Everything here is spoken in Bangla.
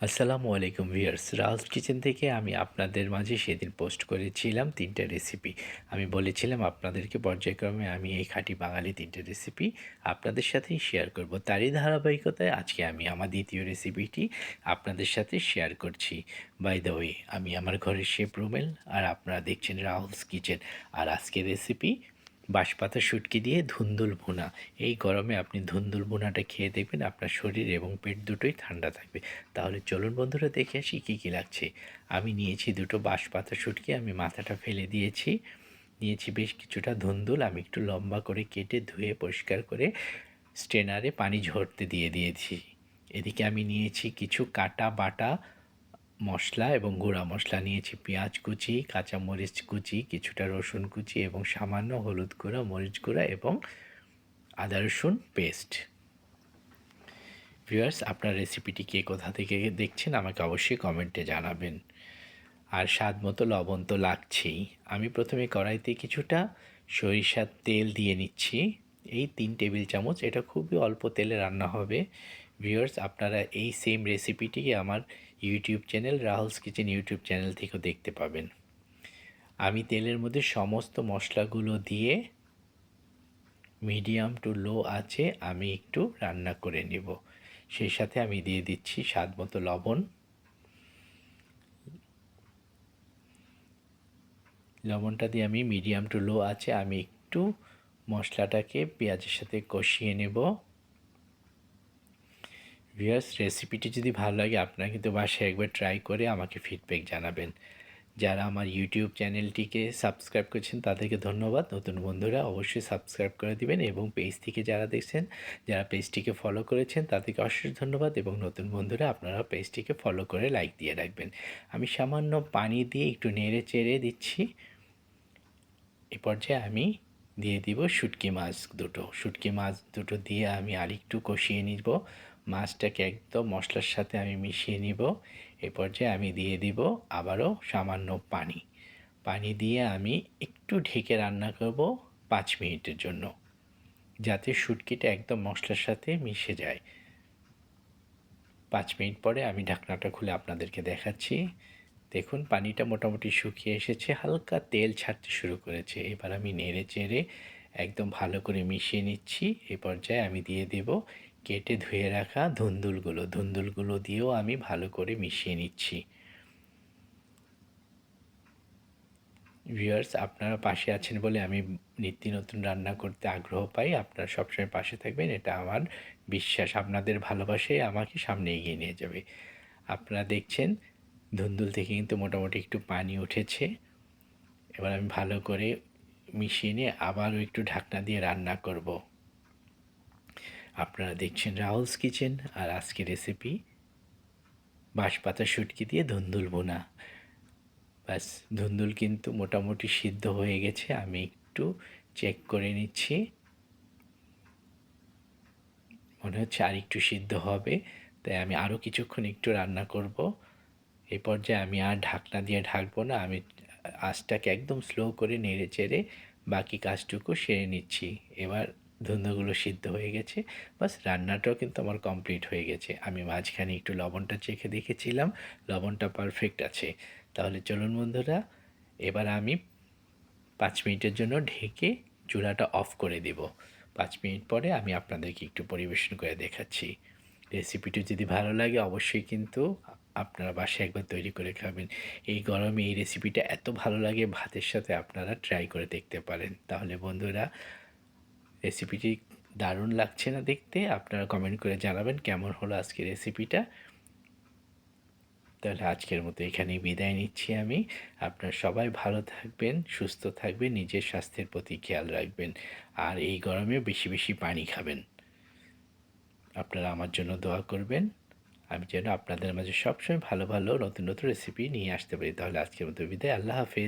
আসসালামু আলাইকুম ভিউয়ার্স, রাজ কিচেন থেকে আমি আপনাদের মাঝে সেদিন পোস্ট করেছিলাম 3টা রেসিপি। আমি বলেছিলাম আপনাদেরকে পর্যায়ক্রমে আমি এই খাঁটি বাঙালি 3টা রেসিপি আপনাদের সাথেই শেয়ার করব। তারই ধারাবাহিকতায় আজকে আমি আমার দ্বিতীয় রেসিপিটি আপনাদের সাথে শেয়ার করছি। বাই দ্য ওয়ে, আমি আমার ঘরের শেফ রুমেল, আর আপনারা দেখছেন রাহুলস কিচেন। আর আজকের রেসিপি বাঁশপাতা শুটকি দিয়ে ধুন্দুল ভুনা। এই গরমে আপনি ধুন্দুল ভুনাটা খেয়ে দেখবেন আপনার শরীর এবং পেট দুটোই ঠান্ডা থাকবে। তাহলে চলুন বন্ধুরা, দেখে আসি কী কী লাগছে। আমি নিয়েছি দুটো বাঁশপাতা শুটকি, আমি মাথাটা ফেলে দিয়েছি। নিয়েছি বেশ কিছুটা ধুন্দুল, আমি একটু লম্বা করে কেটে ধুয়ে পরিষ্কার করে স্ট্রেনারে পানি ঝরতে দিয়ে দিয়েছি। এদিকে আমি নিয়েছি কিছু কাটা বাটা মশলা এবং গুঁড়া মশলা নিয়েছি। পেঁয়াজ কুচি, কাঁচামরিচ কুচি, কিছুটা রসুন কুচি এবং সামান্য হলুদ গুঁড়া, মরিচ গুঁড়া এবং আদা রসুন পেস্ট। ভিউয়ার্স, আপনার রেসিপিটি কে কোথা থেকে দেখছেন আমাকে অবশ্যই কমেন্টে জানাবেন। আর স্বাদ মতো লবণ তো লাগছেই। আমি প্রথমে কড়াইতে কিছুটা সরিষার তেল দিয়ে নিচ্ছি, এই 3 টেবিল চামচ। এটা খুবই অল্প তেলে রান্না হবে। ভিউয়ার্স, আপনারা এই সেম রেসিপিটি আমার YouTube channel Rahul's kitchen YouTube channel থেকেও দেখতে পাবেন। আমি তেলের মধ্যে সমস্ত মশলাগুলো দিয়ে মিডিয়াম টু লো আঁচে আমি একটু রান্না করে নেব। সেই সাথে আমি দিয়ে দিচ্ছি স্বাদ মতো লবণ। লবণটা দিয়ে আমি মিডিয়াম টু লো আঁচে আমি একটু মশলাটাকে পেঁয়াজের সাথে কষিয়ে নেব। ভিউয়ার্স, রেসিপিটি যদি ভালো লাগে আপনারা কিন্তু বাসায় একবার ট্রাই করে আমাকে ফিডব্যাক জানাবেন। যারা আমার ইউটিউব চ্যানেলটিকে সাবস্ক্রাইব করেছেন তাদেরকে ধন্যবাদ। নতুন বন্ধুরা অবশ্যই সাবস্ক্রাইব করে দিবেন, এবং পেজ থেকে যারা দেখছেন, যারা পেজটিকে ফলো করেছেন তাদেরকে অশেষ ধন্যবাদ, এবং নতুন বন্ধুরা আপনারা পেজটিকে ফলো করে লাইক দিয়ে রাখবেন। আমি সামান্য পানি দিয়ে একটু নেড়ে চেড়ে দিচ্ছি। এ পর্যায়ে আমি দিয়ে দিব শুটকি মাছ দুটো। শুটকি মাছ দুটো দিয়ে আমি আরেকটু কষিয়ে নিব। মাছটাকে একদম মশলার সাথে আমি মিশিয়ে নিব। এ পর্যায়ে আমি দিয়ে দিব আবারও সামান্য পানি। পানি দিয়ে আমি একটু ঢেকে রান্না করব 5 মিনিটের জন্য, যাতে শুটকিটা একদম মশলার সাথে মিশে যায়। 5 মিনিট পরে আমি ঢাকনাটা খুলে আপনাদেরকে দেখাচ্ছি। দেখুন, পানিটা মোটামুটি শুকিয়ে এসেছে, হালকা তেল ছাড়তে শুরু করেছে। এবার আমি নেড়ে চেড়ে একদম ভালো করে মিশিয়ে নিচ্ছি। এ পর্যায়ে আমি দিয়ে দেব কেটে ধুয়ে রাখা ধুন্দুলগুলো। ধুন্দুলগুলো দিয়েও আমি ভালো করে মিশিয়ে নিচ্ছি। ভিউয়ার্স, আপনারা পাশে আছেন বলে আমি নিত্য নতুন রান্না করতে আগ্রহ পাই। আপনারা সবসময় পাশে থাকবেন, এটা আমার বিশ্বাস। আপনাদের ভালোবাসাই আমাকে সামনে এগিয়ে নিয়ে যাবে। আপনারা দেখছেন ধুন্দুল থেকে কিন্তু মোটামুটি একটু পানি উঠেছে। এবার আমি ভালো করে মিশিয়ে নিয়ে আবারও একটু ঢাকনা দিয়ে রান্না করব। আপনারা দেখছেন রাহুলস কিচেন, আর আজকের রেসিপি বাঁশপাতা শুটকি দিয়ে ধুন্দুল বোনা। ব্যাস, ধুন্দুল কিন্তু মোটামুটি সিদ্ধ হয়ে গেছে। আমি একটু চেক করে নিচ্ছি, মনে হচ্ছে আর একটু সিদ্ধ হবে, তাই আমি আরও কিছুক্ষণ একটু রান্না করব। এই পর্যায়ে আমি আর ঢাকনা দিয়ে ঢাকবো না, আমি আঁচটাকে একদম স্লো করে নেড়ে চেড়ে বাকি কাজটুকু সেরে নিচ্ছি। এবার ধুন্দুলগুলো সিদ্ধ হয়ে গেছে, বাস রান্নাটাও কিন্তু আমার কমপ্লিট হয়ে গেছে। আমি মাঝখানে একটু লবণটা চেখে দেখেছিলাম, লবণটা পারফেক্ট আছে। তাহলে চলুন বন্ধুরা, এবার আমি 5 মিনিটের জন্য ঢেকে চুলাটা অফ করে দেব। 5 মিনিট পরে আমি আপনাদেরকে একটু পরিবেশন করে দেখাচ্ছি। রেসিপিটি যদি ভালো লাগে অবশ্যই কিন্তু আপনারা বাসায় একবার তৈরি করে খাবেন। এই গরমে এই রেসিপিটা এত ভালো লাগে, ভাতের সাথে আপনারা ট্রাই করে দেখতে পারেন। তাহলে বন্ধুরা, রেসিপিটি দারুণ লাগছে না দেখতে? আপনারা কমেন্ট করে জানাবেন কেমন হলো আজকের রেসিপিটা। তাহলে আজকের মতো এখানেই বিদায় নিচ্ছি আমি। আপনারা সবাই ভালো থাকবেন, সুস্থ থাকবেন, নিজের স্বাস্থ্যের প্রতি খেয়াল রাখবেন, আর এই গরমে বেশি বেশি পানি খাবেন। আপনারা আমার জন্য দোয়া করবেন, আমি যেন আপনাদের মাঝে সবসময় ভালো ভালো নতুন নতুন রেসিপি নিয়ে আসতে পারি। তাহলে আজকের মতো বিদায়, আল্লাহ হাফেজ।